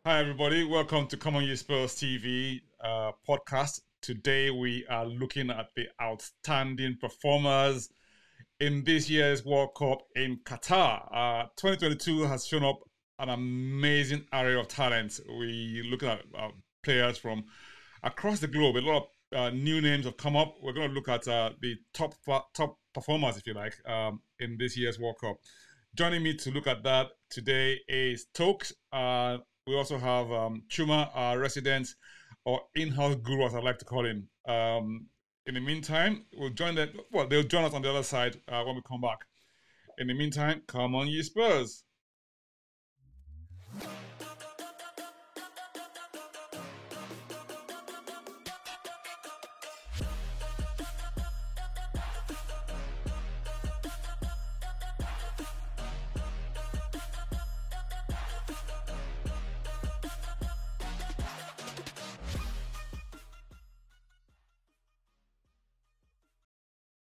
Hi, everybody. Welcome to ComeonyespursTV podcast. Today, we are looking at the outstanding performers in this year's World Cup in Qatar. 2022 has shown up an amazing array of talents. We look at players from across the globe. A lot of new names have come up. We're going to look at the top performers, if you like, in this year's World Cup. Joining me to look at that today is Tokes. We also have Chuma, our resident or in-house guru, as I like to call him. In the meantime, we'll join them. Well, they'll join us on the other side when we come back. In the meantime, come on, you Spurs.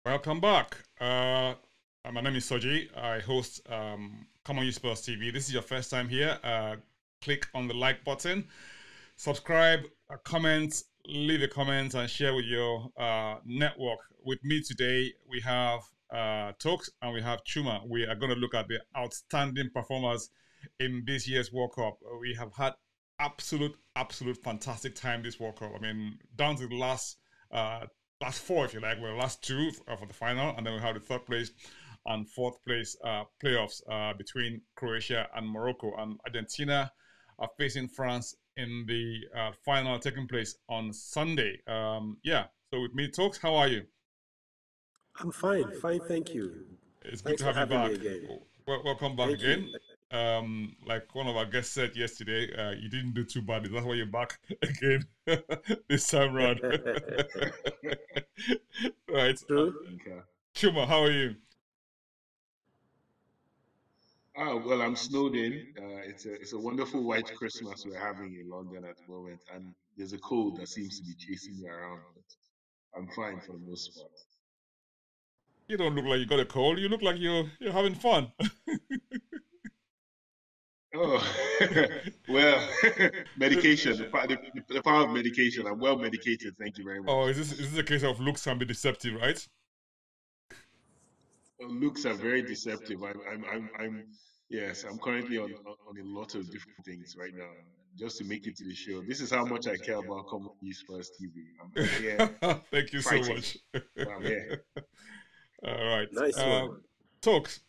Welcome back. My name is Soji. I host Come On You Spurs TV. This is your first time here. Click on the like button, subscribe, comment, leave a comment, and share with your network. With me today, we have Tokes and we have Chuma. We are going to look at the outstanding performers in this year's World Cup. We have had absolute fantastic time this World Cup. I mean, down to the last four, if you like, well, last two for the final, and then we have the third place and fourth place playoffs between Croatia and Morocco. And Argentina are facing France in the final taking place on Sunday. Yeah, so with me, Talks, how are you? I'm fine, fine, thank you. It's good Thanks to for have you having me back. again. Welcome back Thank you. again. Like one of our guests said yesterday, you didn't do too badly. That's why you're back again this time round. Right. True. Okay. Chuma, how are you? Well, I'm snowed in. It's a wonderful white Christmas we're having in London at the moment, and there's a cold that seems to be chasing me around, but I'm fine for the most part. You don't look like you got a cold. You look like you're having fun. Oh, well, medication, the power of medication. I'm well medicated. Thank you very Oh, much. is this a case of looks can be deceptive, right? Looks are very deceptive. Yes, I'm currently on a lot of different things right now, just to make it to the show. This is how much I care about Common Use First TV. I'm here Thank you so fighting, much. but I'm here. All right. Nice one. Talks.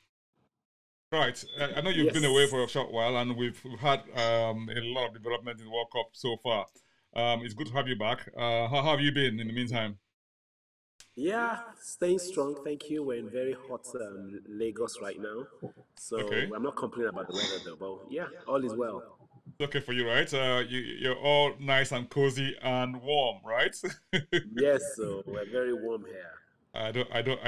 Right. I know you've been away Yes. for a short while, and we've had a lot of development in the World Cup so far. It's good to have you back. How have you been in the meantime? Yeah, staying strong. Thank you. We're in very hot Lagos right now, so Okay. I'm not complaining about the weather though. But yeah, all is well. It's okay for you, right? You're all nice and cozy and warm, right? Yes, so we're very warm here. I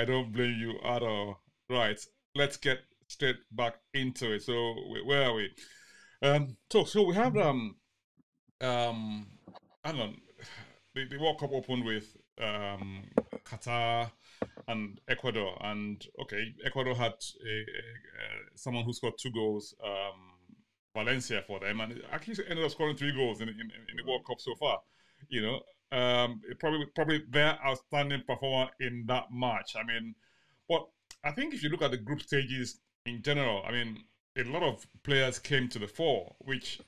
don't blame you at all. Right. Let's get straight back into it. So where are we? So we have um I don't know, the World Cup opened with Qatar and Ecuador, and okay, Ecuador had someone who scored two goals, Valencia for them, and it actually ended up scoring three goals in the World Cup so far. You know, probably their outstanding performer in that match. I mean, but I think if you look at the group stages in general, I mean, a lot of players came to the fore, which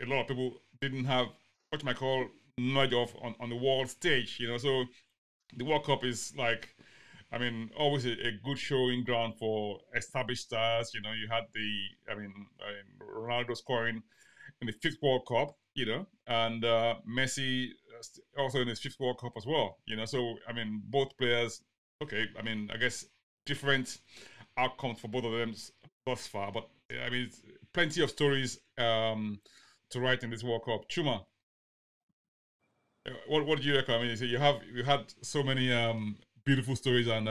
a lot of people didn't have what you might call knowledge of on the world stage. So the World Cup is like, I mean, always a good showing ground for established stars. You had Ronaldo scoring in the fifth World Cup, and Messi also in his fifth World Cup as well. So I mean, both players. Okay, I mean, I guess different outcomes for both of them thus far, but I mean, plenty of stories to write in this World Cup. Chuma, what do you reckon? I mean, you had so many beautiful stories and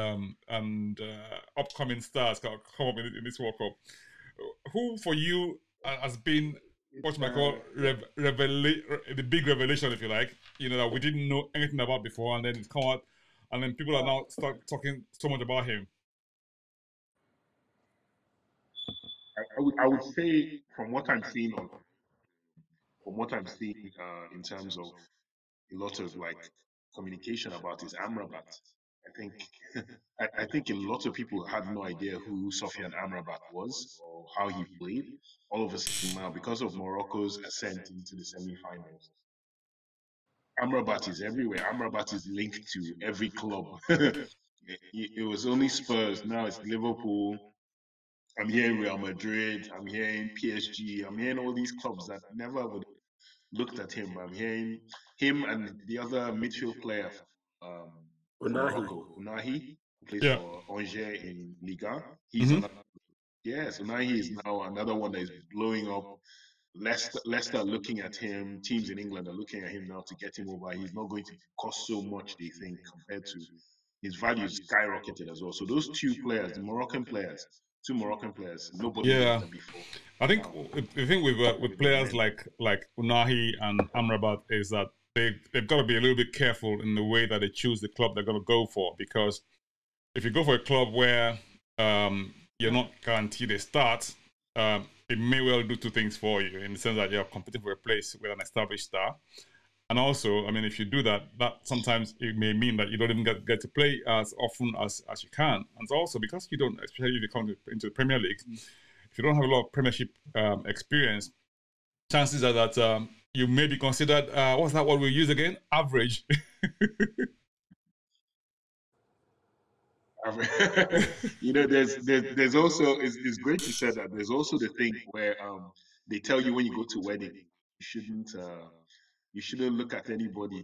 upcoming stars come up in this World Cup. Who for you has been what you might call the big revelation, if you like? That we didn't know anything about before, and then it's come out, and then people are now start talking so much about him. I would say from what I'm seeing on from what I'm seeing in terms of a lot of like communication about his Amrabat. I think I think a lot of people had no idea who Sofian Amrabat was or how he played. All of a sudden now, because of Morocco's ascent into the semi-finals, Amrabat is everywhere. Amrabat is linked to every club. It was only Spurs. Now it's Liverpool. I'm hearing Real Madrid. I'm hearing PSG. I'm hearing all these clubs that never would looked at him. I'm hearing him and the other midfield player from Unahi. Morocco, Unahi, who plays Yeah. for Angers in Liga. He's Mm-hmm. another. Yes, Unahi is now another one that is blowing up. Leicester are looking at him. Teams in England are looking at him now to get him over. He's not going to cost so much, they think, compared to his value skyrocketed as well. So those two players, the Moroccan players, two Moroccan players, nobody Yeah. looked at before. I think Now, the thing with players like Unahi and Amrabat is that they've got to be a little bit careful in the way that they choose the club they're going to go for, because if you go for a club where you're not guaranteed a start, it may well do two things for you, in the sense that you're competing for a place with an established star. And also, I mean, if you do that, that sometimes it may mean that you don't even get to play as often as you can. And also, because you don't, especially if you come into the Premier League, if you don't have a lot of Premiership experience, chances are that you may be considered, what's that word we use again? Average. There's also it's great you said that. There's also the thing where they tell you when you go to wedding, you shouldn't you shouldn't look at anybody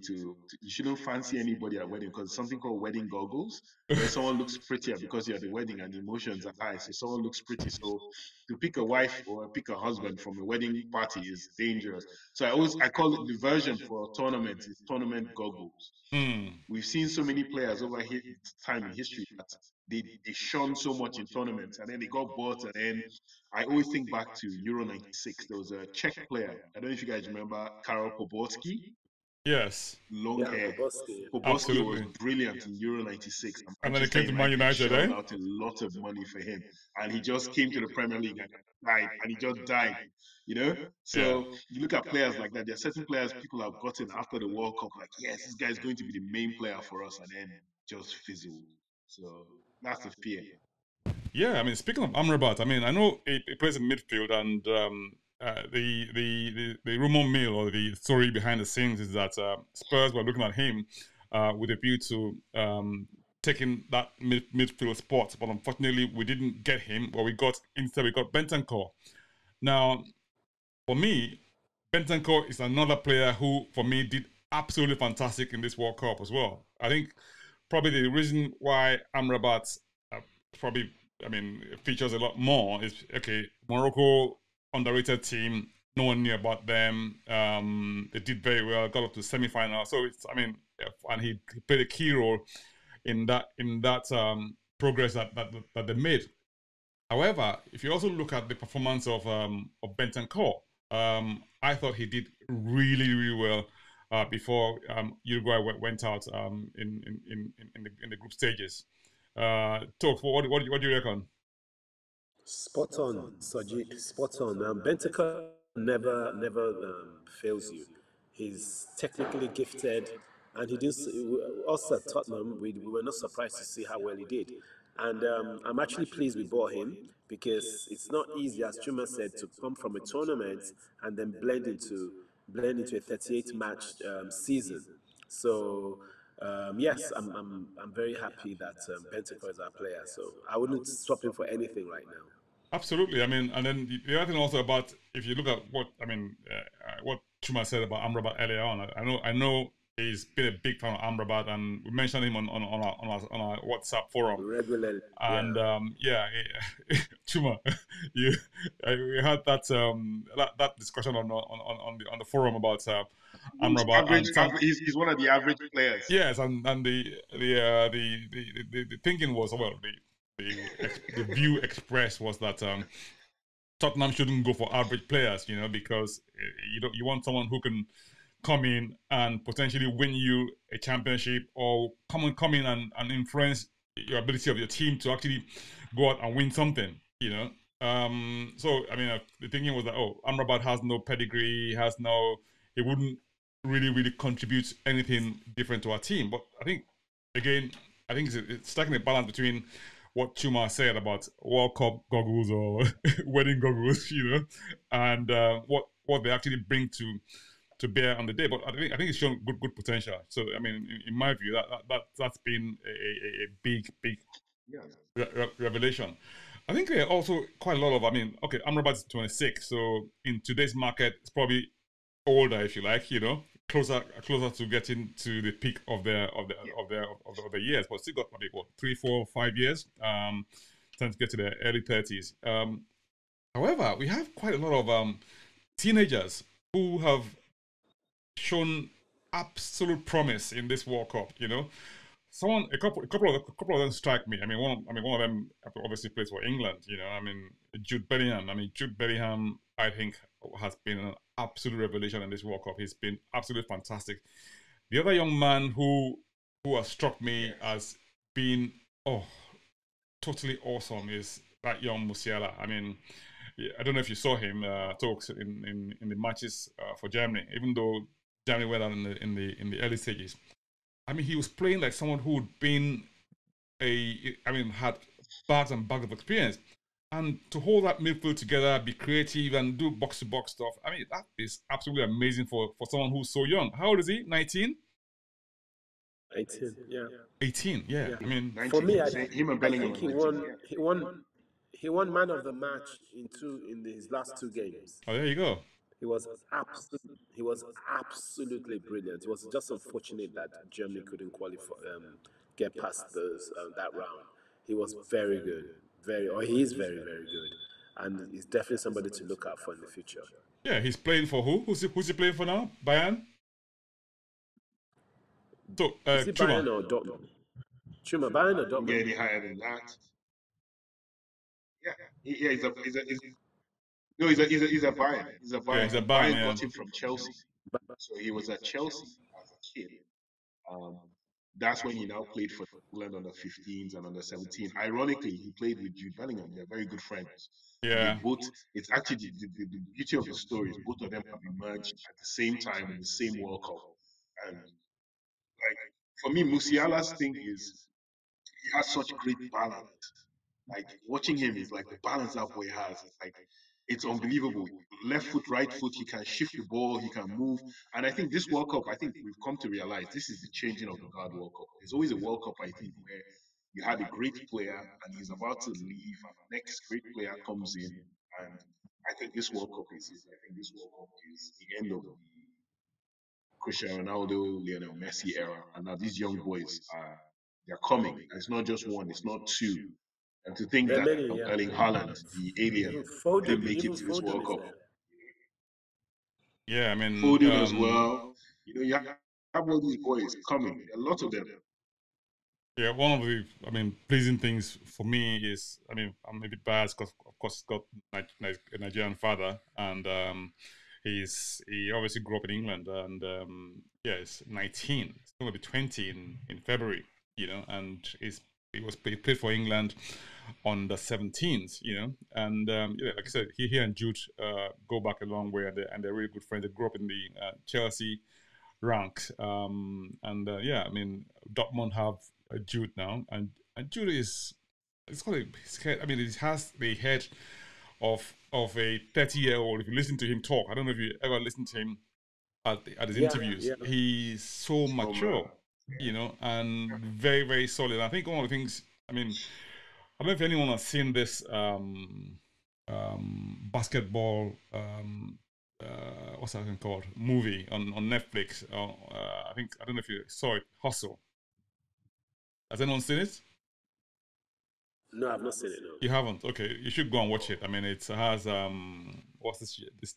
you shouldn't fancy anybody at wedding, because it's something called wedding goggles, where someone looks prettier because you're at the wedding and the emotions are high. So someone looks pretty. So to pick a wife or pick a husband from a wedding party is dangerous. So I call it the version for tournaments is tournament goggles. We've seen so many players over here time in history that they shone so much in tournaments and then they got bought. And then I always think back to Euro 96. There was a Czech player. I don't know if you guys remember Karol Poborski, Yes. long Yeah, hair. Boboski. Poborski was brilliant in Euro 96. And And then he Manchester came to Man United United, shelled eh? out a lot of money for him. And he just came to the Premier League and died. And he just died. You know? Yeah. So you look at players like that. There are certain players people have gotten after the World Cup, like, yes, this guy is going to be the main player for us, and then just fizzled. So that's the fear. Yeah, I mean, speaking of Amrabat, I mean, I know he plays in midfield, and the rumor mill or the story behind the scenes is that Spurs were looking at him with a view to taking that midfield spot, but unfortunately, we didn't get him. But instead we got Bentancur. Now, for me, Bentancur is another player who, for me, did absolutely fantastic in this World Cup as well. I think probably the reason why Amrabat probably, I mean, features a lot more is, okay, Morocco, underrated team, no one knew about them. They did very well, got up to semi-final. So it's, I mean, and he played a key role in that progress that they made. However, if you also look at the performance of Bentancur, I thought he did really well before Uruguay went out in the group stages. Talk. What do you reckon? Spot on, Sajid. Spot on. Benteke never fails you. He's technically gifted, and he did. Us at Tottenham, we were not surprised to see how well he did. And I'm actually pleased we bought him, because it's not easy, as Chuma said, to come from a tournament and then blend into a 38 match season. So yes, I'm very happy that Benteke is our player. So I wouldn't swap him for anything right now. Absolutely. I mean, and then the other thing also about, if you look at what Chuma said about Amrabat earlier on, I know he's been a big fan of Amrabat, and we mentioned him on our WhatsApp forum Regularly, and Chuma, we had that discussion on the forum about Amrabat, and He's one of the average players. yes, and the thinking was, well, the view expressed was that Tottenham shouldn't go for average players, because you want someone who can come in and potentially win you a championship, or come in and influence your ability of your team to actually go out and win something. So I mean, the thinking was that Amrabat has no pedigree, he wouldn't really contribute anything different to our team. But I think again, it's striking a balance between what Chuma said about World Cup goggles or wedding goggles, and what they actually bring to bear on the day. But I think it's shown good potential. So I mean, in my view, that's been a big Yeah. revelation. I think also quite a lot of. I mean, okay, Amrabat's 26, so in today's market, it's probably older, if you like, closer to getting to the peak of their years, but still got maybe 3, 4, 5 years. Trying to get to their early 30s. However, we have quite a lot of teenagers who have shown absolute promise in this World Cup. A couple of them strike me. I mean, one of them obviously plays for England. I mean, Jude Bellingham. I think has been an absolute revelation in this World Cup. He's been absolutely fantastic. The other young man who has struck me as being totally awesome is that young Musiala. I mean, I don't know if you saw him talks in the matches for Germany. Even though Germany went out in the early stages, I mean, he was playing like someone who'd been had bags and bags of experience. And to hold that midfield together, be creative, and do box to box stuff, I mean, that is absolutely amazing for someone who's so young. How old is he? 19? 18, yeah. 18, yeah. I mean, For me, him and I Bellingham think are he 19. won. Yeah. He won man of the match in his last two games. there you go. He was absolutely brilliant. It was just unfortunate that Germany couldn't qualify, get past that round. He was very good, he is very good, and he's definitely somebody to look out for in the future. Yeah, he's playing for who? Who's he playing for now? Bayern? So, Is he Chuma. Bayern or Dortmund? Chuma, Bayern or Don't get Dortmund? any higher than that. Yeah, yeah. No, he's a Bayern. He's a Yeah, Bayern. he's a And Bayern, Bayern yeah. got him from Chelsea. So he was at Chelsea as a kid. Um, that's when he now played for England under 15s and under 17. Ironically, he played with Jude Bellingham. They're very good friends. And they Yeah. both, it's actually the beauty of the story is both of them have emerged at the same time in the same World Cup. And like, for me, Musiala's thing is he has such great balance. Like watching him is like the balance that boy has. It's like it's unbelievable. Left foot, right foot, he can shift the ball, he can move. And I think this World Cup, I think we've come to realize this is the changing of the guard World Cup. There's always a World Cup, I think, where you had a great player and he's about to leave, and the next great player comes in. And I think this World Cup is it. I think this World Cup is the end of the Cristiano Ronaldo, Lionel Messi era. And now these young boys are they're coming. And it's not just one, it's not two. And to think There are that many, yeah. Erling Haaland, the alien, Even Foden, didn't make it to this Foden World is Cup. there. Yeah, I mean, Foden as well. You have all these boys coming. A lot of them. yeah, one of the, pleasing things for me is, I'm a bit biased because, of course, he's got a Nigerian father, and he obviously grew up in England, and yeah, he's 19. He's going to be 20 in February, and he played for England on the 17th, and yeah, like I said, he and Jude go back a long way, and they're really good friends. They grew up in the Chelsea ranks, and yeah, Dortmund have Jude now, and Jude is it's got his head. It has the head of a 30-year-old. If you listen to him talk, I don't know if you ever listened to him at his interviews. Yeah. He's so mature, and very very solid. And I think one of the things, I don't know if anyone has seen this basketball what's that thing called, movie on Netflix. I don't know if you saw it, Hustle. Has anyone seen it? No, I've not seen it. No. You haven't? Okay, you should go and watch it. It has what's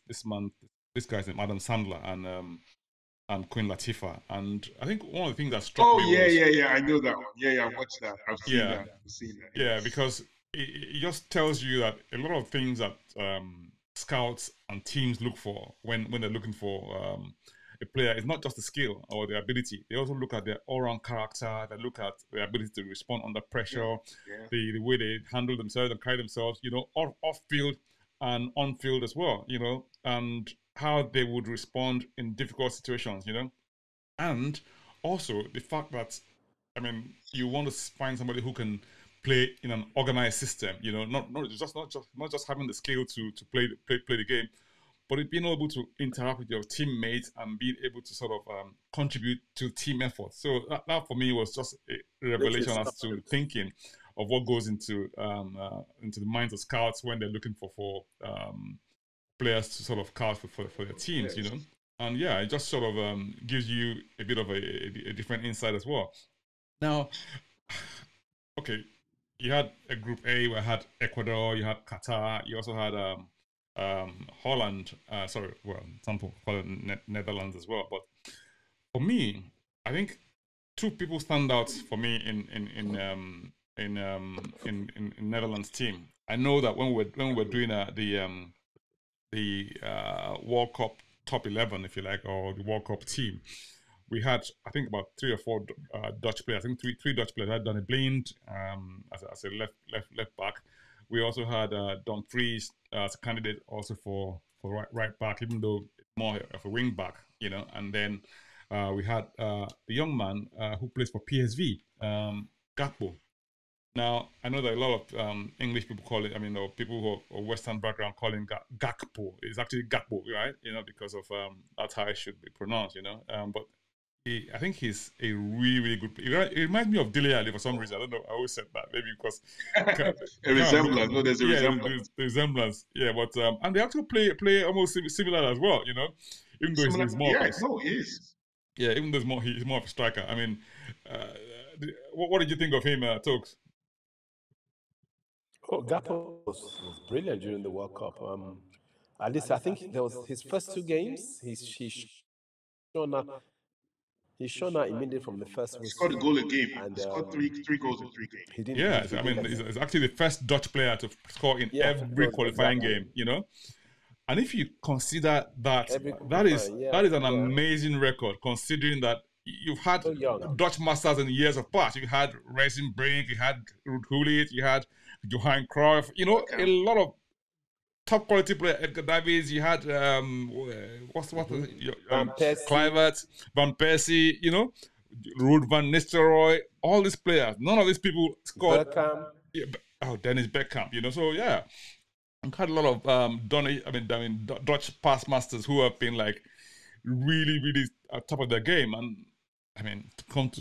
this man, this guy's name, Adam Sandler, and Queen Latifah. And I think one of the things that struck me was, yeah. I know that one. Yeah, I watched that. I've seen that. Yeah, because it just tells you that a lot of things that scouts and teams look for when they're looking for a player is not just the skill or the ability. They also look at their all-round character. They look at their ability to respond under pressure, the way they handle themselves and carry themselves, off field and on field as well, and how they would respond in difficult situations, and also the fact that, I mean, you want to find somebody who can play in an organized system, not just having the skill to play the game, but it being able to interact with your teammates and being able to sort of contribute to team effort. So that for me was just a revelation as to the thinking of what goes into the minds of scouts when they're looking for players to sort of scout for their teams, And yeah, it just sort of gives you a bit of a different insight as well. Now, okay, you had a Group A where you had Ecuador, you had Qatar, you also had Holland. Some people call it Netherlands as well. But for me, I think two people stand out for me in Netherlands team. I know that when we're doing the World Cup top 11, if you like, or the World Cup team, we had, I think, about 3 or 4 Dutch players. I think three Dutch players. I had Danny Blind as a left back. We also had Don Fries as a candidate also for right back, even though more of a wing back, And then we had the young man who plays for PSV, Gakpo. Now, I know that a lot of English people call it, or people who are Western background call him Gakpo. It's actually Gakpo, right? Because of that's how it should be pronounced, But I think he's a really, really good player. It reminds me of Dele Alli for some reason. I don't know. I always said that. Maybe because... a resemblance. No, there's a resemblance. There's resemblance. Yeah, but... and they actually play almost similar as well, Even though he's more... Yeah, no, he is. Yeah, even though he's more of a striker. I mean, what did you think of him, Tokes? Oh, Gakpo was brilliant during the World Cup. At least I think there was his first 2 games. He's shown out immediately from the first whistle. He scored a goal a game. And he scored three goals in 3 games. He didn't. He's actually the first Dutch player to score in every qualifying game. And if you consider that, that is an amazing record, considering that you've had Dutch masters in years of past. You had Racing Brink, you had Ruud Gullit, you had Johan Cruyff. A lot of top quality player. Edgar Davids. You had Kluivert, Van Persie. Ruud van Nistelrooy. All these players. None of these people scored. Beckham. Dennis Beckham. So yeah, I've had a lot of Dutch past masters who have been like really, really at top of their game, and to come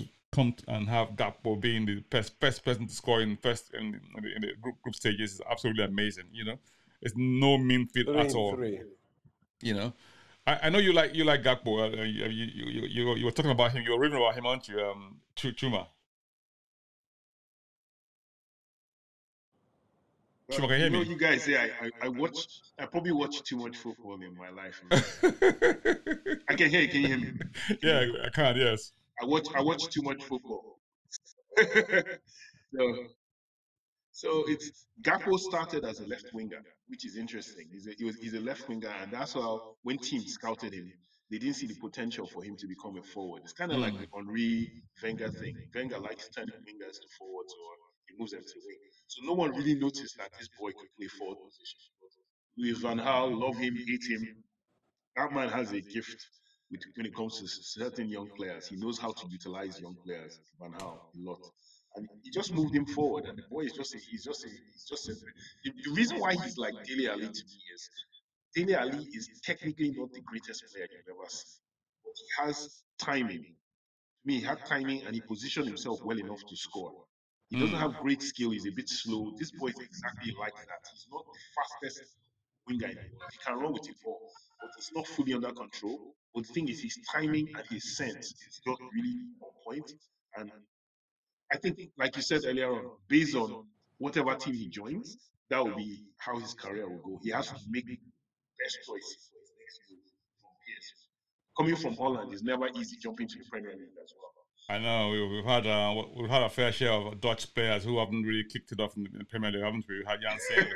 and have Gakpo being the best person to score in the group stages is absolutely amazing. It's no mean feat at all. I know you like Gakpo. You were talking about him. You were reading about him, aren't you, Chuma? Chuma, can you hear me? You guys say I probably watch too much football in my life. I can hear you. Can you hear me? Yeah, I can. Yes. I watch too much football. So it's Gakpo started as a left winger, which is interesting. He's a left winger, and that's how when teams scouted him, they didn't see the potential for him to become a forward. It's kind of like the Henry Wenger thing. Wenger likes turning wingers to forwards, or he moves them to wing. So no one really noticed that this boy could play forward position. Louis Van Gaal, love him, hate him. That man has a gift when it comes to certain young players. He knows how to utilize young players, Van Gaal, a lot. And he just moved him forward, and the boy is the reason why he's like Dele Alli to me is Dele Alli is technically not the greatest player you've ever seen, but he has timing. To me, he had timing, and he positioned himself well enough to score. He doesn't have great skill. He's a bit slow. This boy is exactly like that. He's not the fastest winger in the world. He can run with the ball, but he's not fully under control. But the thing is, his timing and his sense is just really on point. And I think, like you said earlier on, based on whatever team he joins, that will be how his career will go. He has to make the best choice for his next move from PSG. Coming from Holland is never easy jumping to the Premier League as well. I know we've had a fair share of Dutch players who haven't really kicked it off in the Premier League, haven't we? We've had Janssen,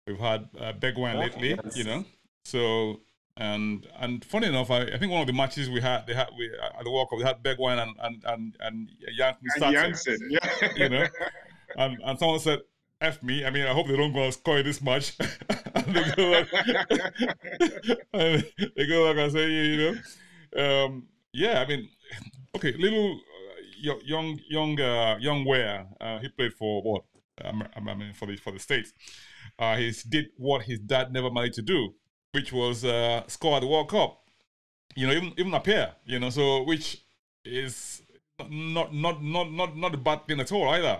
we've had Bergwijn lately, So And funny enough, I think one of the matches we had at the World Cup, we had Bergwijn and Janssen And starting, Jansen, yeah. you know, and someone said, "F me." I mean, I hope they don't go and score this much. And they go like, and they go like and say, yeah. I mean, okay, little young Ware. He played for what? I mean, for the States. He did what his dad never managed to do, which was score at the World Cup. Even appear. So which is not a bad thing at all either.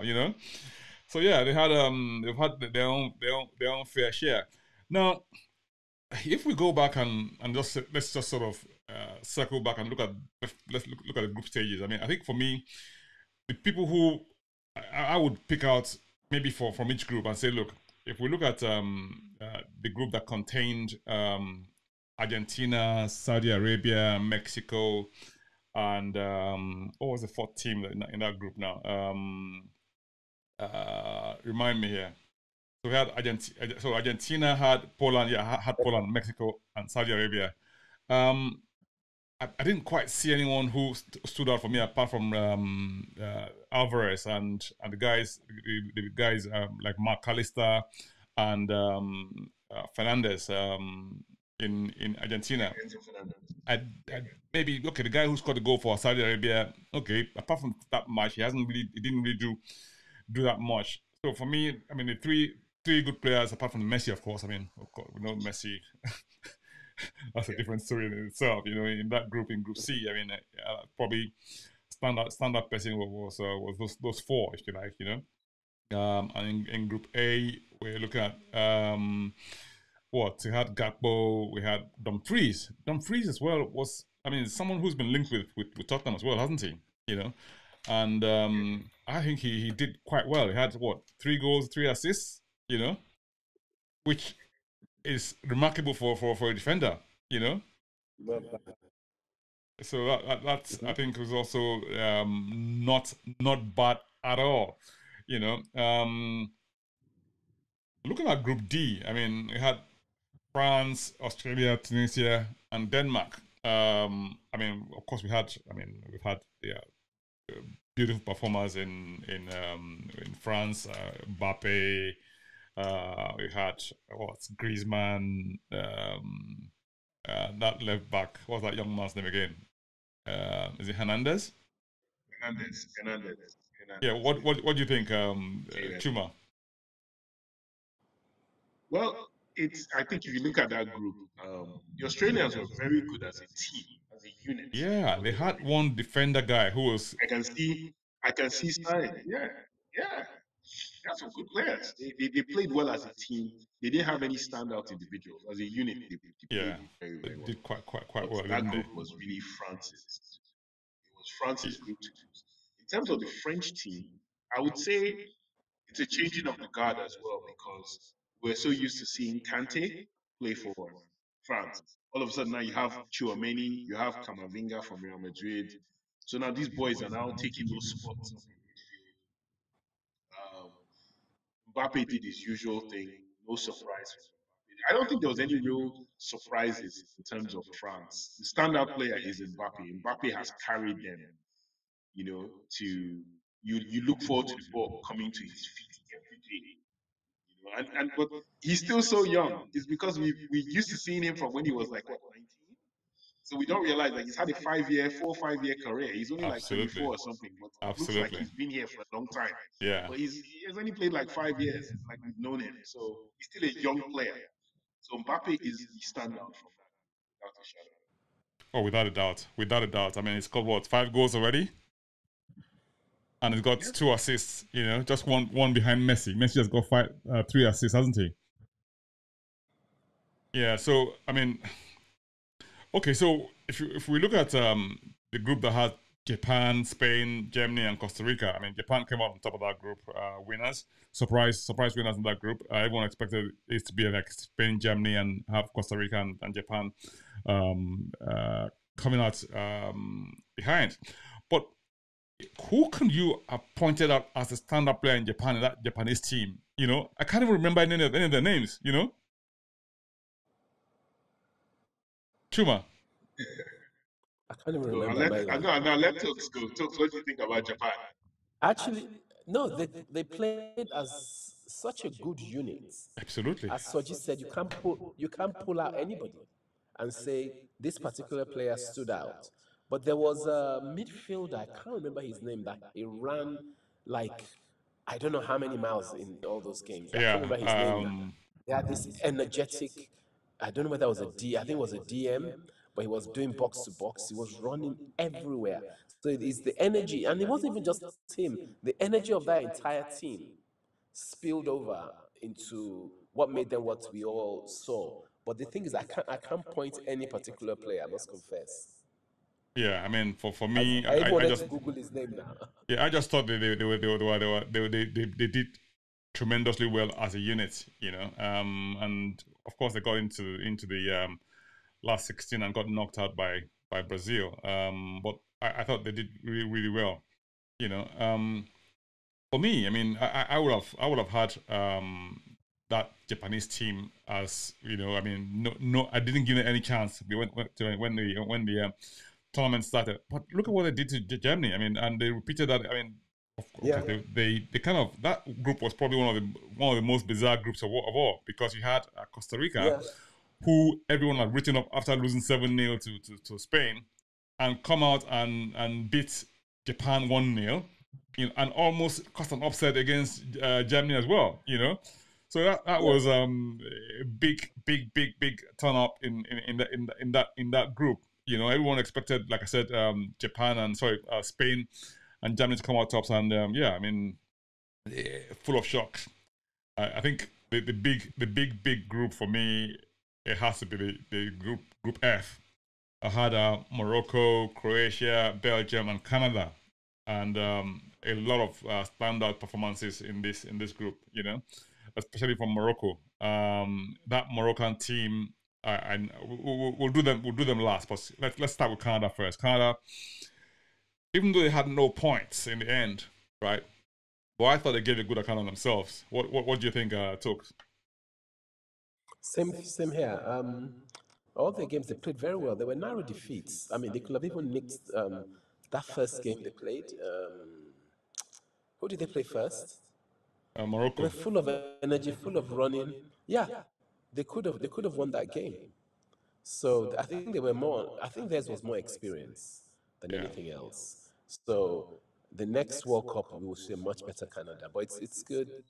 So yeah, they've had their own fair share. Now, if we go back and just let's just sort of circle back and let's look at the group stages. I mean, I think for me, the people who I would pick out maybe from each group and say, look, if we look at the group that contained Argentina, Saudi Arabia, Mexico, and what was the fourth team in that group now? Remind me here. So we had Argentina. So Argentina had Poland. Yeah, had Poland, Mexico, and Saudi Arabia. I didn't quite see anyone who stood out for me apart from Alvarez and the guys like Mark Callister and Fernandez in Argentina. I maybe okay, the guy who scored the goal for Saudi Arabia. Okay, apart from that match, he didn't really do that much. So for me, I mean, the three good players apart from Messi, of course. I mean, of course, we know Messi. That's a different story in itself. In that group, in Group C, I mean, probably standard person was those four, if you like. And in Group A, we're looking at we had Gakpo, we had Dumfries. Dumfries as well was, I mean, someone who's been linked with Tottenham as well, hasn't he? And I think he did quite well. He had 3 goals, 3 assists. Which is remarkable for a defender. So that's I think was also not bad at all. Looking at Group D, I mean, we had France, Australia, Tunisia, and Denmark. I mean, of course, we've had beautiful performers in France, Mbappe. We had Griezmann. That left back. What's that young man's name again? Is it Hernandez? Hernandez. Yeah. What do you think, Chuma? Well, I think if you look at that group, the Australians were very good as a team, as a unit. Yeah, they had one defender guy who was. I can see signs. Yeah. They had some good players. They played well as a team. They didn't have any standout individuals. As a unit, they played very, very well. Did quite well. That group was really France's. It was France's group to lose. In terms of the French team, I would say it's a changing of the guard as well because we're so used to seeing Kante play for France. All of a sudden now you have Chouameni, you have Camavinga from Real Madrid. So now these boys are now taking those spots up in midfield. Mbappe did his usual thing, no surprise. I don't think there was any real surprises in terms of France. The standout player is Mbappe. Mbappe has carried them, to you look forward to the ball coming to his feet every day. But he's still so young. It's because we used to seeing him from when he was like 19. So we don't realize that he's had a 4 or 5 year career. He's only like 24 or something, but it looks like he's been here for a long time. Yeah. But he has only played like 5 years, like we've known him. So he's still a young player. So Mbappe is the standout from that, without a shadow. Oh, without a doubt. I mean, he's got 5 goals already, and he's got 2 assists. Just one behind Messi. Messi has got 3 assists, hasn't he? Yeah. So I mean. Okay, so if we look at the group that had Japan, Spain, Germany, and Costa Rica, I mean, Japan came out on top of that group, winners, surprise winners in that group. Everyone expected it to be like Spain, Germany, and have Costa Rica and Japan coming out behind. But who can you have pointed out as a stand-up player in Japan in that Japanese team? I can't even remember any of their names. Chuma. I can't even So remember. now let Tokes go. Tokes, what do you think about Japan? Actually, no, they played as such a good unit. Absolutely. As Soji said, you can't pull out anybody and say this particular player stood out. But there was a midfielder, I can't remember his name, that he ran like I don't know how many miles in all those games. I can't Yeah. remember his name now. They had this energetic, I don't know whether it was a D, I think it was a DM, but he was doing box to box. He was running everywhere. So it is the energy, and it wasn't even just him, the energy of that entire team spilled over into what made them what we all saw. But the thing is, I can't point any particular player, I must confess. Yeah. I mean, for me, I even I wanted to just Google his name now. yeah, I just thought they did tremendously well as a unit, you know. And of course they got into the last 16 and got knocked out by Brazil. But I thought they did really well, you know. For me, I mean, I would have had that Japanese team as you know. I mean, no, I didn't give it any chance. We went when the tournament started. But look at what they did to Germany. I mean, and they repeated that. I mean, Yeah. okay, they kind of that group was probably one of the most bizarre groups of all because you had Costa Rica, Yeah. who everyone had written off after losing 7-0 to Spain, and come out and beat Japan 1-0, you know, and almost caused an upset against Germany as well. You know, so that Yeah. was a big turn up in that group. You know, everyone expected, like I said, Japan and Spain and Germany to come out tops, and yeah, I mean, full of shocks. I think the big group for me, it has to be the group F. I had Morocco, Croatia, Belgium, and Canada, and a lot of standout performances in this group. You know, especially from Morocco. That Moroccan team, we'll do them last. But let's start with Canada first. Canada, even though they had no points in the end, right? But I thought they gave a good account of themselves. What do you think, Tokes? Same here. All the games they played very well. They were narrow defeats. I mean, they could have even nicked that first game they played. Who did they play first? They were Morocco. full of energy, full of running. Yeah, they could have won that game. So I think they were more. I think theirs was more experience than Yeah. anything else. So the next World Cup we will see a much better Canada. But it's good.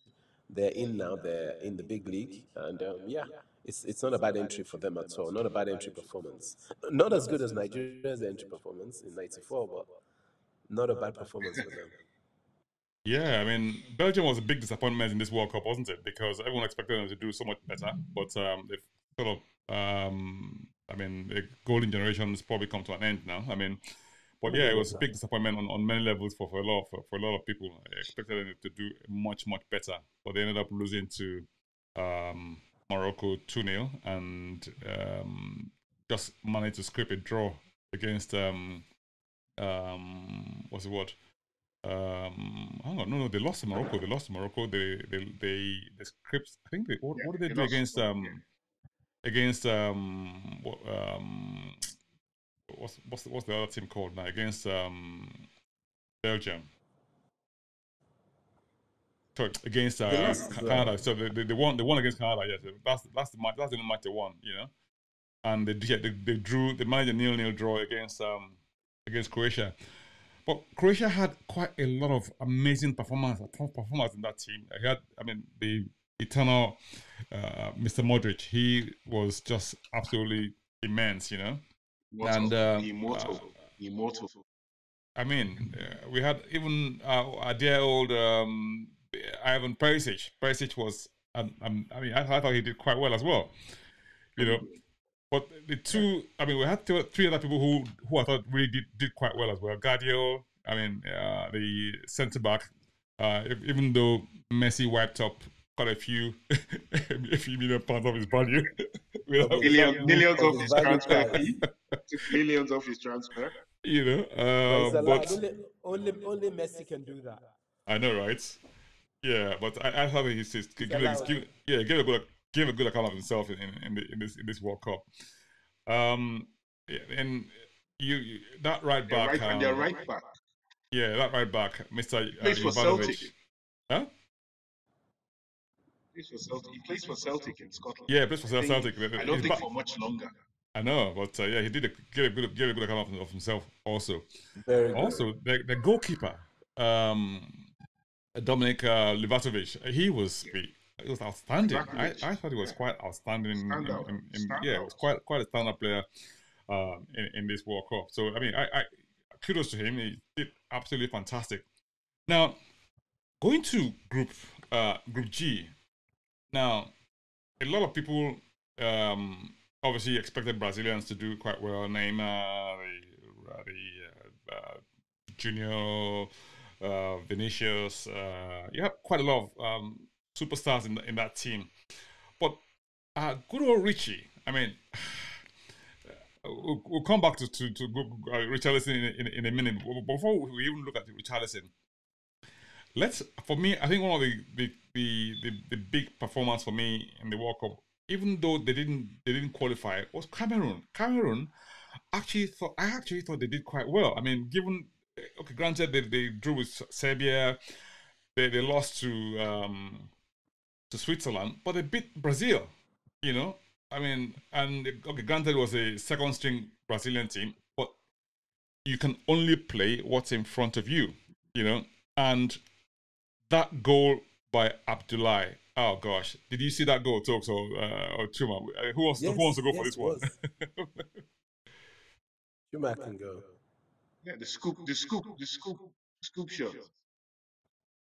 They're in now. They're in the big league, and yeah, it's not a bad entry for them at all. Not a bad entry performance. Not as good as Nigeria's entry performance in '94, but not a bad performance for them. Yeah, I mean, Belgium was a big disappointment in this World Cup, wasn't it? Because everyone expected them to do so much better, but they've sort of, I mean, the golden generation has probably come to an end now. I mean, but yeah, it was a big disappointment on many levels for a lot of people. I expected them to do much better, but they ended up losing to Morocco 2-0 and just managed to scrape a draw against what's the word? Hang on, no, they lost to Morocco. They lost to Morocco. They scripts. I think what did they do against what's the other team called now against Belgium? Sorry, against They lost. Canada. So they won against Canada. Yes, that's the match. That's the only match they won. You know, and they managed a 0-0 draw against Croatia. But Croatia had quite a lot of amazing performers in that team. I mean, the eternal Mr. Modric. He was just absolutely immense, you know. And Immortal. I mean, we had even our dear old Ivan Perisic. Perisic was, I mean, I thought he did quite well as well, you know. But the two, I mean, we had three other people who I thought really did quite well as well. Guardiola, I mean, the centre back, even though Messi wiped up quite a few million pounds of his value. Millions of his his value transfer price. fee. Took millions of his transfer. You know, But it's allowed. but Only Messi can do that. I know, right? Yeah, but I thought Allowed. gave a good account of himself in this World Cup. and that right back, and their right back. Yeah, that right back, Mr. Plays for Celtic. Huh? He plays for Celtic in Scotland. Yeah, he plays for Celtic. I don't think for much longer. I know, but yeah, he did get a good account of himself also. Very good. Also, the goalkeeper, Dominik Livatovic, he was outstanding. I thought he was quite outstanding. Yeah, he was quite a standout player in this World Cup. So I mean, I kudos to him. He did absolutely fantastic. Now, going to Group G. Now, a lot of people obviously expected Brazilians to do quite well. Neymar, Junior, Vinicius. You have quite a lot of superstars in that team. But good old Richie. I mean, we'll come back to Richarlison in a minute. But before we even look at Richarlison, for me, I think one of the big performance for me in the World Cup, even though they didn't qualify, was Cameroon. Cameroon I actually thought they did quite well. I mean, granted they drew with Serbia, they lost to Switzerland, but they beat Brazil. You know, I mean, and granted it was a second string Brazilian team, but you can only play what's in front of you. You know, and that goal by Abdullahi. Oh gosh, did you see that goal, Tokes or Chuma? Who wants to go for this one? Chuma can go. Yeah, the scoop shot.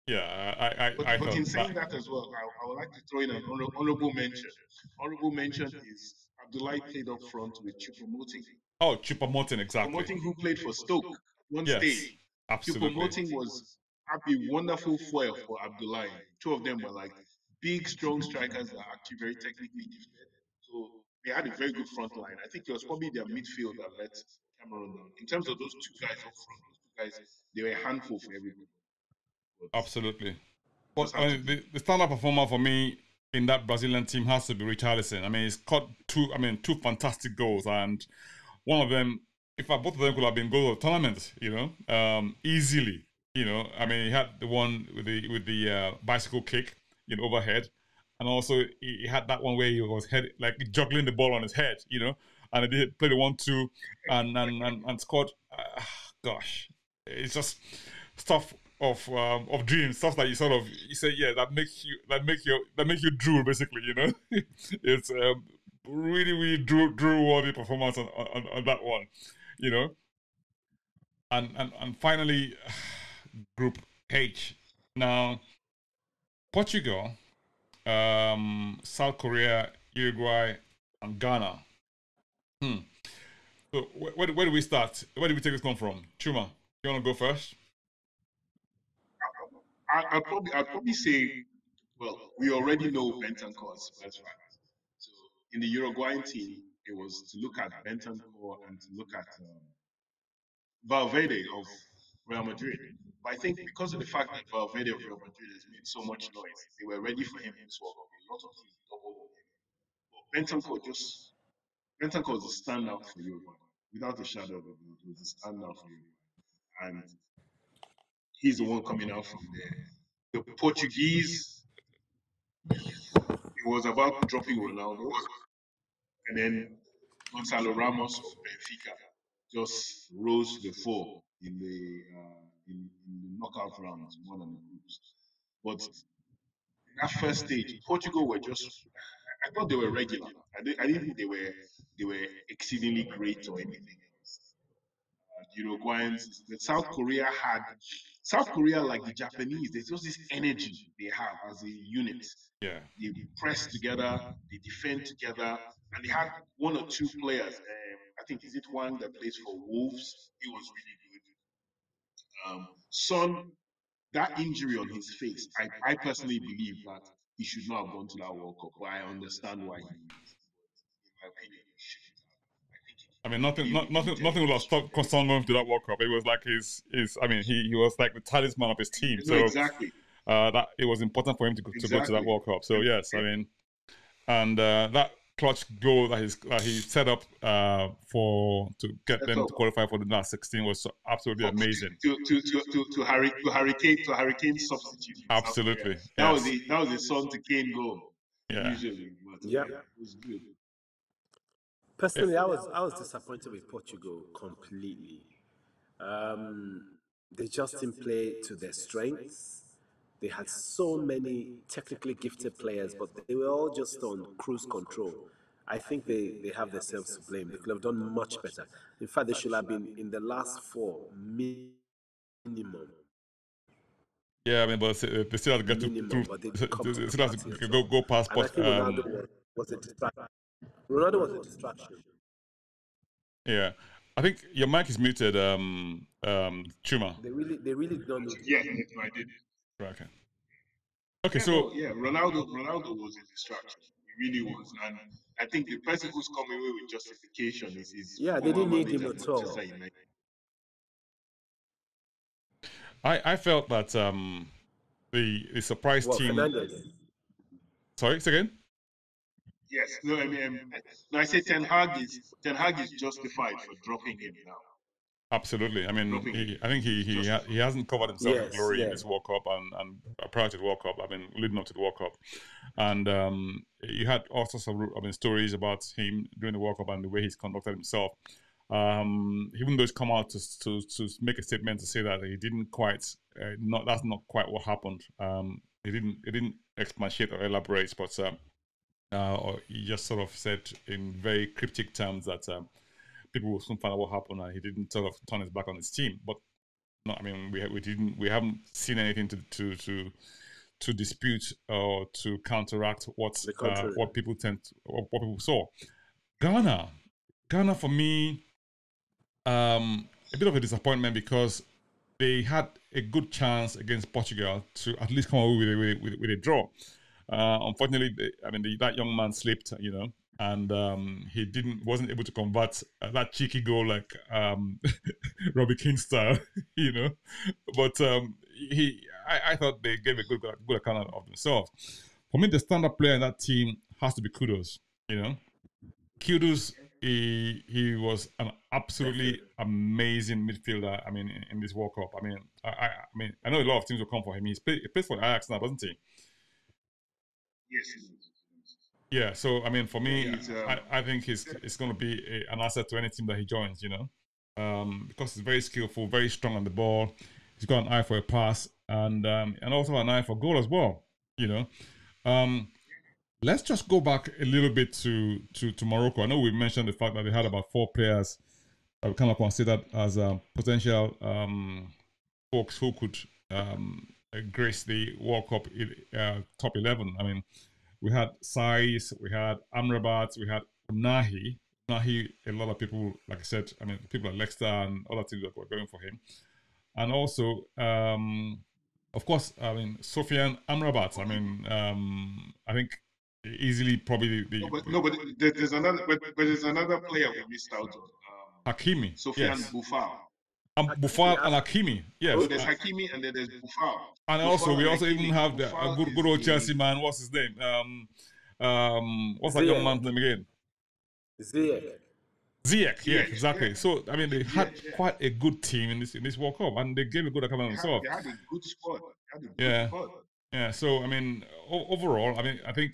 Yeah, but in saying that as well, I would like to throw in an honorable mention. Honorable mention is Abdullahi played up front with Choupo-Moting. Oh, Choupo-Moting, exactly. Choupo-Moting, who played for Stoke one stage. Absolutely. Choupo-Moting was a wonderful foil for Abdullahi. Two of them were like big, strong strikers that are actually very technically gifted. So they had a very good front line. I think it was probably their midfield that let Cameroon down. In terms of those two guys up front, they were a handful for everybody. Absolutely. But I mean, the standout performer for me in that Brazilian team has to be Richarlison. I mean, he's caught two fantastic goals, and one of them, both of them could have been goals of the tournament, easily. I mean, he had the one with the bicycle kick overhead, and also he had that one where he was juggling the ball on his head, and he did play the 1-2 and scored. Gosh, it's just stuff of dreams, stuff that you say, yeah, that make you drool, basically, It's really drool worthy performance on that one, and finally, Group H. Now, Portugal, South Korea, Uruguay, and Ghana. So where do we start? Where do we take this one from? Chuma, you want to go first? I'll probably say, well, we already know Bentancur as Spurs fans. So in the Uruguayan team, it was to look at Bentancur and to look at Valverde of Real Madrid. But I think because of the fact that Valverde of Real Madrid has made so much noise, they were ready for him in this World Cup. A lot of teams doubled on him. But Bentancur was a standout for Uruguay, without a shadow of a doubt. He was a standout for Uruguay, and he's the one coming out from there. The Portuguese, it was about dropping Ronaldo, and then Gonzalo Ramos of Benfica just rose to the fore in the knockout rounds more than the groups. But in that first stage, Portugal were I thought they were regular. I didn't think they were exceedingly great or anything else. Uruguayans, South Korea, like the Japanese, there's just this energy they have as a unit. Yeah. They press together, they defend together, and they had one or two players. I think, is it Wang that plays for Wolves? He was really good. Son, that injury on his face, I personally believe that he should not have gone to that World Cup, but I understand why he went. In my opinion, he shouldn't have. I mean, nothing will have stopped Constant going to that World Cup. It was like his. I mean, he was like the talisman of his team. No, exactly. That it was important for him to go to that World Cup. So yes, I mean, and that clutch goal that he set up to get them to qualify for the last 16 was absolutely amazing. To Hurricane substitute. Absolutely, that yes. was a Son to Kane goal. Yeah. Usually, but Yeah. it was good. Personally, I was disappointed with Portugal completely. They just didn't play to their strengths. They had so many technically gifted players, but they were all just on cruise control. I think they have themselves to blame. They could have done much better. In fact, they should have been in the last four minimum. Yeah, I mean, but they still have to get Minimum, through. but they didn't come to They the still have party to at all. go past. And I think Ronaldo was a distraction. Ronaldo was a distraction. Yeah, I think your mic is muted. Chuma. They really don't need Yeah, him. I did. Right, okay. Okay, Yeah, so no, yeah, Ronaldo was a distraction. He really was, and I think the person who's coming away with justification is his Yeah, they former didn't need him manager, at Manchester all. United. I felt that the surprise Well, team. Fernandez. Sorry, say again. Yes, no, I mean, no, I say Ten Hag is justified for dropping him now. Absolutely. I mean, Dropping him. I think he hasn't covered himself in Yes, glory in yeah. this World Cup and prior to the World Cup. I mean, leading up to the World Cup, and you had all sorts of stories about him during the World Cup and the way he's conducted himself. Even though he's come out to make a statement to say that he didn't quite that's not quite what happened. He didn't expatiate or elaborate, but or he just sort of said in very cryptic terms that people will soon find out what happened, and he didn't sort of turn his back on his team. But no, I mean we haven't seen anything to dispute or to counteract what people what people saw. Ghana for me, a bit of a disappointment because they had a good chance against Portugal to at least come away with a draw. Unfortunately, that young man slipped, and he wasn't able to convert that cheeky goal like Robbie Keane style, you know. But I thought they gave a good account of themselves. For me, the standard player in that team has to be Kudos, you know. Kudos, he was an absolutely amazing midfielder. I mean, in this World Cup. I mean, I know a lot of teams will come for him. He plays for Ajax now, doesn't he? Yes. Yeah. So I mean, for me, Yeah, I think it's going to be an asset to any team that he joins. You know, because he's very skillful, very strong on the ball. He's got an eye for a pass and also an eye for goal as well. You know. Let's just go back a little bit to Morocco. I know we mentioned the fact that they had about 4 players that we kind of considered as potential folks who could grace the World Cup top 11. I mean, we had Saiz, we had Amrabat, we had Nahi. Nahi, a lot of people, like I said, I mean, people at Leicester and other teams that were going for him. And also, of course, I mean, Sofian Amrabat. I mean, I think easily probably but there's another player we missed out on. Hakimi, Sofiane yes. Boufal. Buffal and Hakimi, yes. No, there's Hakimi and then there's Boufal. And also, we also even have the Boufal good old Chelsea man. What's his name? What's that young man's name again? Ziyech, yeah, exactly. Yeah. So I mean, they had quite a good team in this World Cup, and they gave a good account of themselves. They had a good squad. Yeah. So I mean, overall, I mean, I think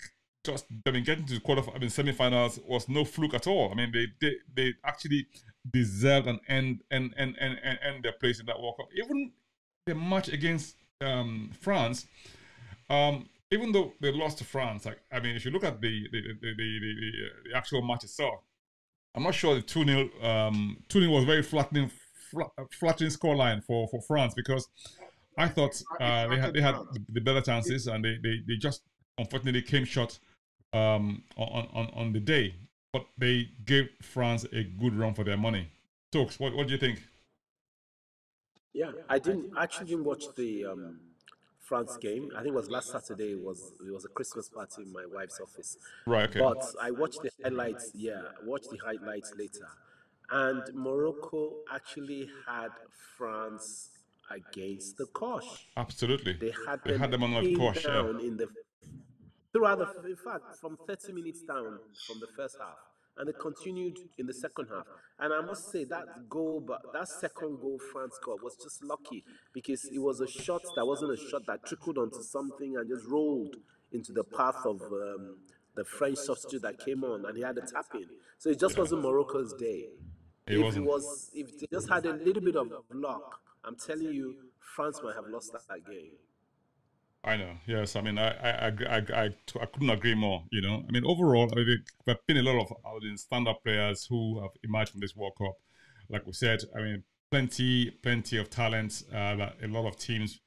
getting to the semi-finals was no fluke at all. I mean, they actually deserved and end their place in that World Cup. Even the match against France, even though they lost to France, like I mean, if you look at the actual match itself, I'm not sure the 2-0 2-0 was very flattening scoreline for France because I thought they had the better chances and they just unfortunately came short on the day, but they gave France a good run for their money. Tokes, what do you think? Yeah, I didn't watch the France game. I think it was last Saturday. It was a Christmas party in my wife's office. Right. Okay. But I watched the highlights. Yeah, watched the highlights later, and Morocco actually had France against the cosh. Absolutely. They had them on the pinned cosh. down Yeah. throughout in fact, from 30 minutes down from the first half. And it continued in the second half. And I must say that goal, but that second goal France scored was just lucky because it was a shot that wasn't a shot that trickled onto something and just rolled into the path of the French substitute that came on, and he had a tap in. So it just Yeah. wasn't Morocco's day. It wasn't. If they just had a little bit of luck, I'm telling you, France might have lost that game. I know. Yes. I mean, I couldn't agree more. You know, I mean, overall, I mean, there have been a lot of stand-up players who have emerged from this World Cup. Like we said, I mean, plenty of talent that a lot of teams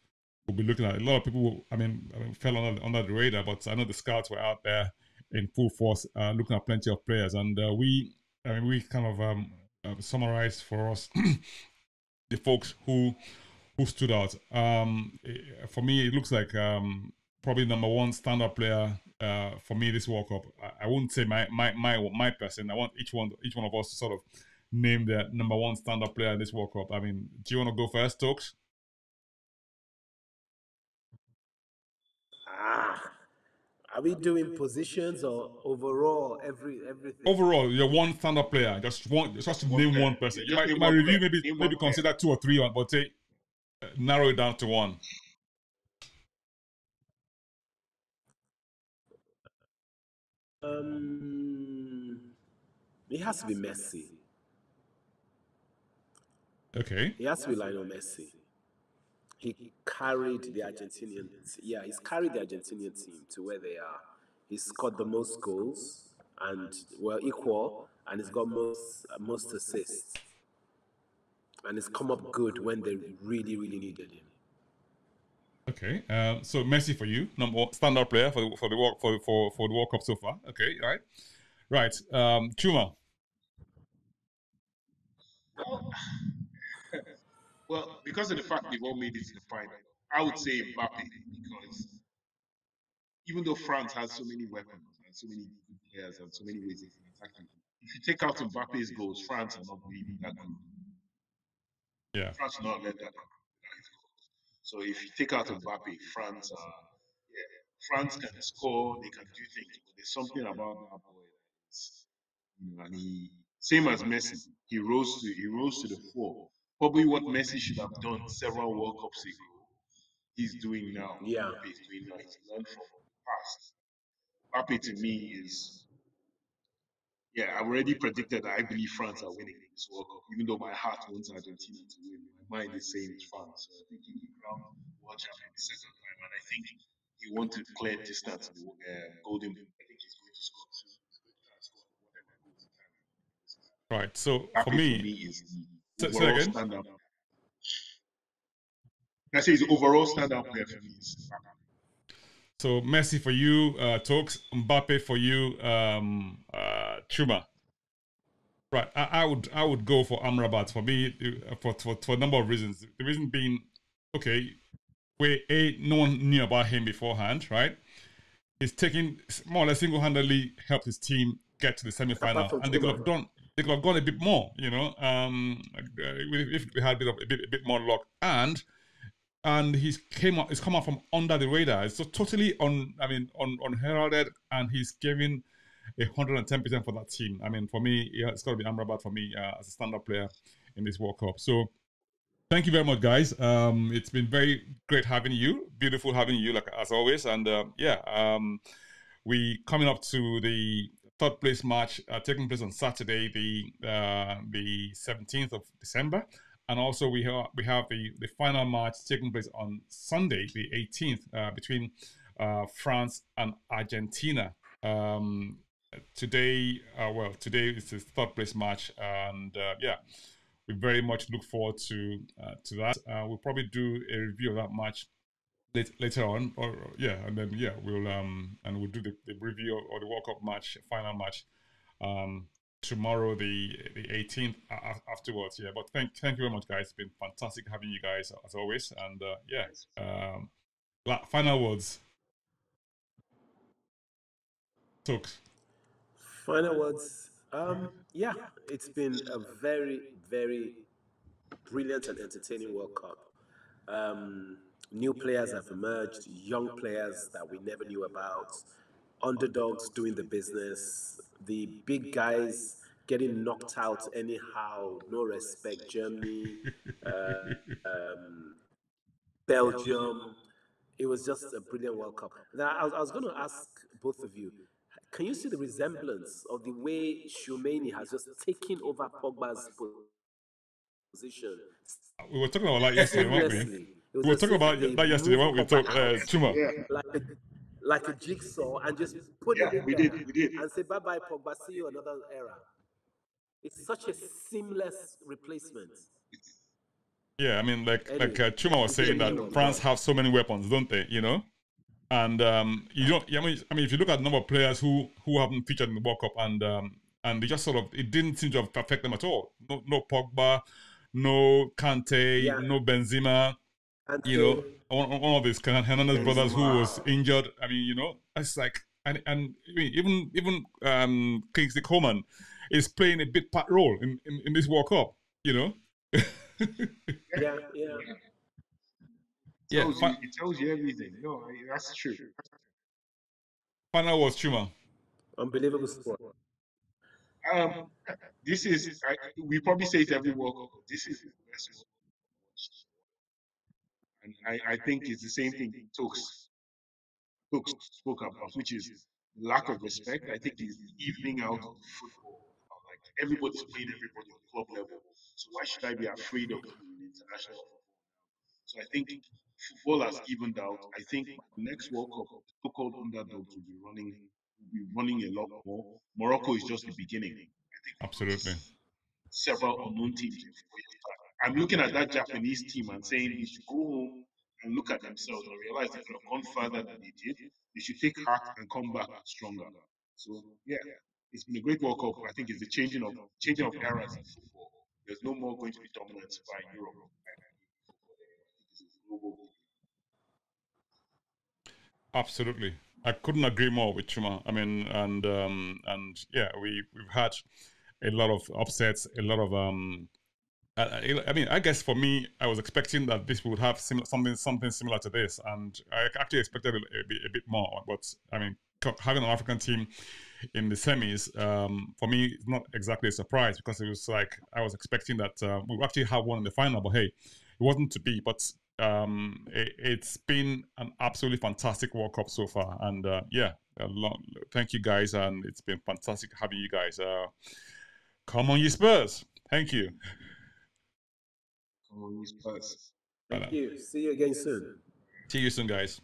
will be looking at. A lot of people, I mean fell under the radar, but I know the scouts were out there in full force looking at plenty of players, and we kind of summarized for us the folks who stood out. For me, it looks like probably number one stand-up player for me this World Cup. I wouldn't say my person. I want each one of us to sort of name their number one stand-up player in this World Cup. I mean, do you want to go first, Stokes? Are we doing positions or overall everything? Overall, you're one stand-up player. Just name one person. Just name You might one review player. Name one maybe player. consider two or three, but say narrow it down to one. It has to be Messi. Okay. He has to be Lionel Messi. He carried the Argentinian, yeah, he's carried the Argentinian team to where they are. He's scored the most goals and well equal, and he's got most assists, and he's come up good when they really needed him. Okay. So Messi for you, number one standout player for the World Cup so far. Okay. Right. Right. Chuma. Well, well, because of the fact they've all made it to the final, I would say Mbappe because even though France has so many weapons and so many good players and so many ways they can attack you, if you take out Mbappe's goals, France are not really that good. Yeah. France will not let that happen without his goals. So if you take out Mbappe, France, yeah, France can score, they can do things, but there's something about that boy that is, and he same as Messi, he rose to the fore. Probably what Messi should have done several World Cups ago, he's doing now. Yeah. Mbappe is doing now. He's learned from the past. Mbappe to me is, yeah, I already predicted that I believe France are winning this World Cup, even though my heart wants Argentina to win. My mind is saying it's France. So I think he will be crowned world champion the second time, and I think he wants to clear distance in the Golden Boot. I think he's going to score two. He's going to try and score whatever goals he can. Right. So Mbappe for me is the say overall again. standout. I say his overall standout player for me is Mbappe. So Messi for you, Tokes. Mbappe for you, Chuma. Right. I would go for Amrabat for me for a number of reasons. The reason being, okay, no one knew about him beforehand, right? He's taken more or less single-handedly helped his team get to the Apart semi-final, from and they could Chuma. have done. They could have gone a bit more, you know, if we had a bit more luck. And he's come out from under the radar. It's so totally unheralded, and he's giving 110% for that team. I mean, for me, yeah, it's got to be Amrabat for me as a stand-up player in this World Cup. So thank you very much, guys. It's been very great having you. Beautiful having you, like as always. And we coming up to the third place match taking place on Saturday, the 17th of December. And also we have the final match taking place on Sunday, the 18th, between France and Argentina. Today is the third place match, and yeah, we very much look forward to that. We'll probably do a review of that match later on, or yeah, and then yeah, we'll do the review of the World Cup match, final match, tomorrow, the 18th afterwards. Yeah, but thank you very much, guys. It's been fantastic having you guys as always, and yeah, final words. Talk. Final words. Yeah, it's been a very brilliant and entertaining World Cup. New players have emerged, young players that we never knew about. underdogs doing the business, the big guys getting knocked out anyhow, no respect. Germany, Belgium. It was just a brilliant World Cup. Now, I was going to ask both of you, can you see the resemblance of the way Khomeini has just taken over Pogba's position We were talking about that yesterday, weren't we? seamlessly? It was We were as talking if about they that yesterday, moved weren't we? Pogba Talk, out Chuma. like a jigsaw and just put Yeah, him in we there did. We did. and say, bye bye, Pogba, see you another era. It's such a seamless replacement. Yeah, I mean, like Anyway, Chuma was saying that France have so many weapons, don't they? You know, and you don't. I mean, if you look at the number of players who haven't featured in the World Cup, and they just sort of, it didn't seem to affect them at all. No Pogba, no Kante, no Benzema. You know, one of these Hernandez brothers who was injured. I mean, you know, it's like, and I mean, even Kingsley Coman is playing a big part role in this World Cup. You know. yeah. Yeah, It tells you everything. No, that's true. final was Chuma. Unbelievable sport. Um, this is we probably say it every World Cup, but this is the best World Cup, and I think it's the same thing Tokes spoke about, which is lack of respect. I think is the evening out of football. Like everybody's playing everybody on club level, so why should I be afraid of you in international football? So I think football has evened out. I think next World Cup, so-called underdogs will be running a lot more. Morocco is just the beginning. I think Absolutely. several unknown teams in 4 years' time. I'm looking at that Japanese team and saying they should go home and look at themselves and realize they could have gone further than they did. They should take heart and come back stronger. So yeah, it's been a great World Cup. I think it's the changing of eras in football. There's no more going to be dominance by Europe. I think it's a global game. Absolutely. I couldn't agree more with Chuma. I mean, and yeah, we've had a lot of upsets, a lot of I mean, I guess for me, I was expecting that this would have something similar to this, and I actually expected a bit more. But I mean, having an African team in the semis, for me, it's not exactly a surprise because it was like I was expecting that we would actually have one in the final. But hey, it wasn't to be. But it's been an absolutely fantastic World Cup so far, and yeah, thank you guys, and it's been fantastic having you guys. Come on, you Spurs! Thank you. Spurs. Thank you. See you again soon. See you soon, guys.